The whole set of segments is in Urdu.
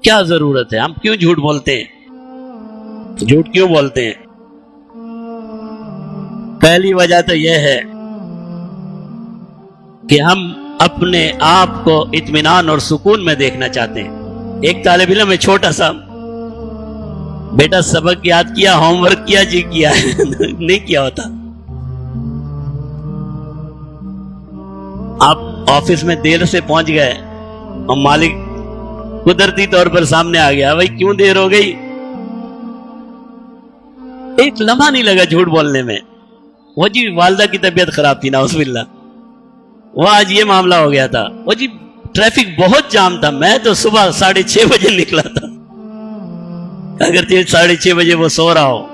کیا ضرورت ہے؟ ہم کیوں جھوٹ بولتے ہیں؟ جھوٹ کیوں بولتے ہیں؟ پہلی وجہ تو یہ ہے کہ ہم اپنے آپ کو اطمینان اور سکون میں دیکھنا چاہتے ہیں۔ ایک طالب علم ہے چھوٹا سا، بیٹا سبق یاد کیا، ہوم ورک کیا؟ جی کیا نہیں کیا ہوتا۔ آپ آفس میں دیر سے پہنچ گئے اور مالک قدرتی طور پر سامنے آ گیا، بھائی کیوں دیر ہو گئی؟ ایک لمحہ نہیں لگا جھوٹ بولنے میں، وہ جی والدہ کی طبیعت خراب تھی نعوذ باللہ، وہ آج یہ معاملہ ہو گیا تھا، وہ جی ٹریفک بہت جام تھا، میں تو صبح 6:30 بجے نکلا تھا، اگر 6:30 بجے وہ سو رہا ہو،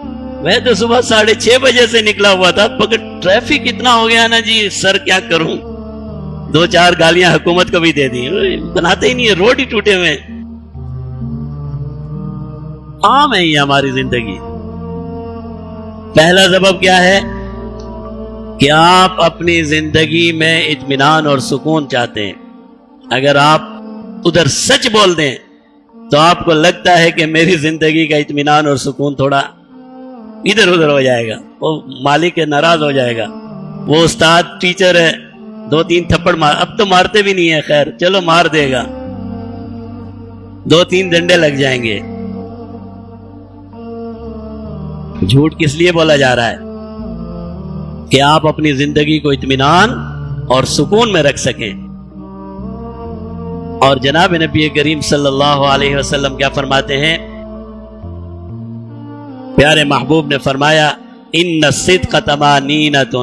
میں تو صبح 6:30 بجے سے نکلا ہوا تھا، مگر ٹریفک اتنا ہو گیا نا جی سر کیا کروں، 2-4 گالیاں حکومت کو بھی دے دی، بناتے ہی نہیں ہے، روڈ ہی ٹوٹے ہوئے۔ عام ہے یہ ہماری زندگی۔ پہلا سبب کیا ہے کہ آپ اپنی زندگی میں اطمینان اور سکون چاہتے ہیں۔ اگر آپ ادھر سچ بول دیں تو آپ کو لگتا ہے کہ میری زندگی کا اطمینان اور سکون تھوڑا ادھر ادھر ہو جائے گا، وہ مالک ناراض ہو جائے گا، وہ استاد ٹیچر ہے 2-3 تھپڑ مار، اب تو مارتے بھی نہیں ہے، خیر چلو مار دے گا، 2-3 ڈنڈے لگ جائیں گے۔ جھوٹ کس لیے بولا جا رہا ہے؟ کہ آپ اپنی زندگی کو اطمینان اور سکون میں رکھ سکیں۔ اور جناب نبی کریم صلی اللہ علیہ وسلم کیا فرماتے ہیں؟ پیارے محبوب نے فرمایا ان الصدق طمانینۃ،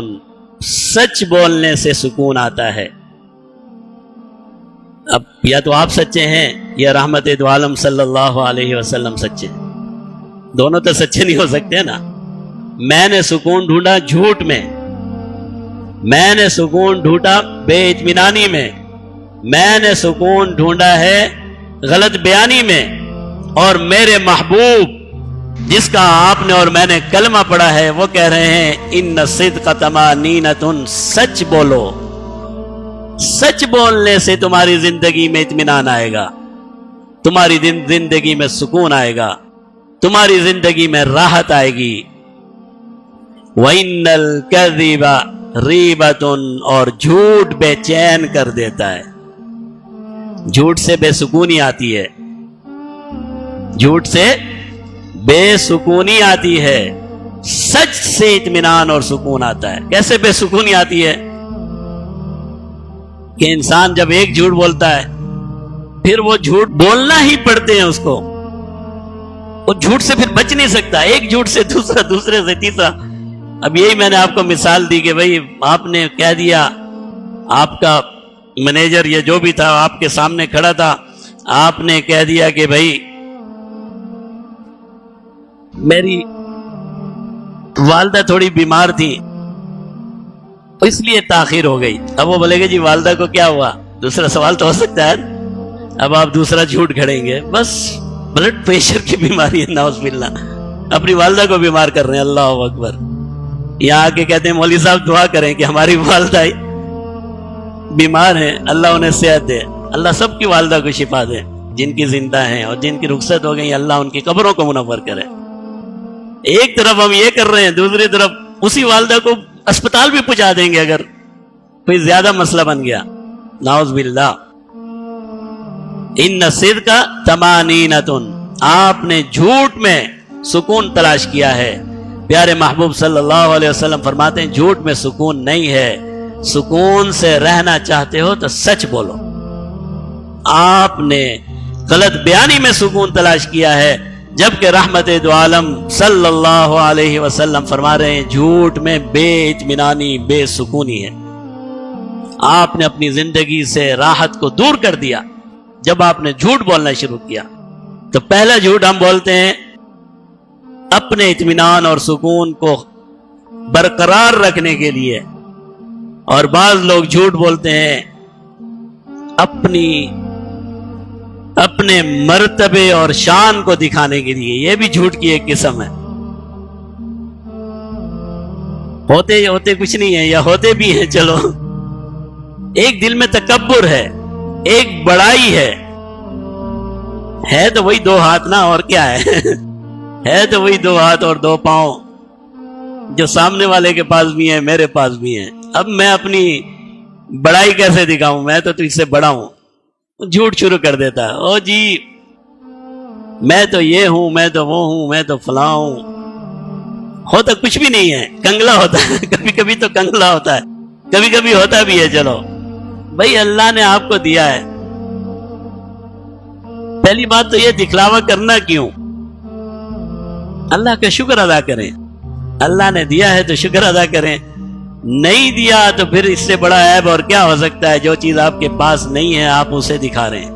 سچ بولنے سے سکون آتا ہے۔ اب یا تو آپ سچے ہیں یا رحمت دو عالم صلی اللہ علیہ وسلم سچے ہیں، دونوں تو سچے نہیں ہو سکتے نا۔ میں نے سکون ڈھونڈا جھوٹ میں، میں نے سکون ڈھونڈا بے اطمینانی میں، میں نے سکون ڈھونڈا ہے غلط بیانی میں، اور میرے محبوب جس کا آپ نے اور میں نے کلمہ پڑھا ہے وہ کہہ رہے ہیں ان الصدق طمانینۃ، سچ بولو، سچ بولنے سے تمہاری زندگی میں اطمینان آئے گا، تمہاری زندگی میں سکون آئے گا، تمہاری زندگی میں راحت آئے گی۔ وَإِنَّ الْكَذِبَ رِيبَةٌ، اور جھوٹ بے چین کر دیتا ہے۔ جھوٹ سے بے سکونی آتی ہے، جھوٹ سے بے سکونی آتی ہے، سچ سے اطمینان اور سکون آتا ہے۔ کیسے بے سکونی آتی ہے؟ کہ انسان جب ایک جھوٹ بولتا ہے پھر وہ جھوٹ بولنا ہی پڑتے ہیں اس کو، وہ جھوٹ سے پھر بچ نہیں سکتا، ایک جھوٹ سے دوسرا، دوسرے سے تیسرا۔ اب یہی میں نے آپ کو مثال دی کہ بھئی آپ نے کہہ دیا، آپ کا مینیجر یا جو بھی تھا آپ کے سامنے کھڑا تھا، آپ نے کہہ دیا کہ بھئی میری والدہ تھوڑی بیمار تھی اس لیے تاخیر ہو گئی۔ اب وہ بولے گا جی والدہ کو کیا ہوا؟ دوسرا سوال تو ہو سکتا ہے۔ اب آپ دوسرا جھوٹ گھڑیں گے، بس بلڈ پریشر کی بیماری ہے نعوذ باللہ، اپنی والدہ کو بیمار کر رہے ہیں، اللہ اکبر۔ یہاں آ کے کہتے ہیں مولوی صاحب دعا کریں کہ ہماری والدہ بیمار ہیں، اللہ انہیں صحت دے، اللہ سب کی والدہ کو شفا دے، جن کی زندہ ہیں اور جن کی رخصت ہو گئی اللہ ان کی قبروں کو منور کرے۔ ایک طرف ہم یہ کر رہے ہیں، دوسری طرف اسی والدہ کو اسپتال بھی پہنچا دیں گے اگر کوئی زیادہ مسئلہ بن گیا، نعوذ باللہ۔ ان الصدق طمانینۃ، آپ نے جھوٹ میں سکون تلاش کیا ہے۔ پیارے محبوب صلی اللہ علیہ وسلم فرماتے ہیں جھوٹ میں سکون نہیں ہے، سکون سے رہنا چاہتے ہو تو سچ بولو۔ آپ نے غلط بیانی میں سکون تلاش کیا ہے، جبکہ رحمت دو عالم صلی اللہ علیہ وسلم فرما رہے ہیں جھوٹ میں بے اطمینانی، بے سکونی ہے۔ آپ نے اپنی زندگی سے راحت کو دور کر دیا جب آپ نے جھوٹ بولنا شروع کیا۔ تو پہلا جھوٹ ہم بولتے ہیں اپنے اطمینان اور سکون کو برقرار رکھنے کے لیے، اور بعض لوگ جھوٹ بولتے ہیں اپنے مرتبے اور شان کو دکھانے کے لیے، یہ بھی جھوٹ کی ایک قسم ہے۔ ہوتے کچھ نہیں ہے، یا ہوتے بھی ہیں، چلو ایک دل میں تکبر ہے، ایک بڑائی ہے، ہے تو وہی 2 ہاتھ نا، اور کیا ہے ہے تو وہی 2 ہاتھ اور 2 پاؤں جو سامنے والے کے پاس بھی ہیں، میرے پاس بھی ہیں۔ اب میں اپنی بڑائی کیسے دکھاؤں؟ میں تو تجھ سے بڑا ہوں۔ جھوٹ شروع کر دیتا، او جی میں تو یہ ہوں، میں تو وہ ہوں، میں تو فلاں ہوں۔ ہوتا کچھ بھی نہیں ہے، کنگلا ہوتا ہے کبھی کبھی تو کنگلا ہوتا ہے، کبھی کبھی ہوتا بھی ہے۔ چلو بھائی اللہ نے آپ کو دیا ہے، پہلی بات تو یہ دکھلاوا کرنا کیوں؟ اللہ کا شکر ادا کریں، اللہ نے دیا ہے تو شکر ادا کریں، نہیں دیا تو پھر اس سے بڑا عیب اور کیا ہو سکتا ہے؟ جو چیز آپ کے پاس نہیں ہے آپ اسے دکھا رہے ہیں۔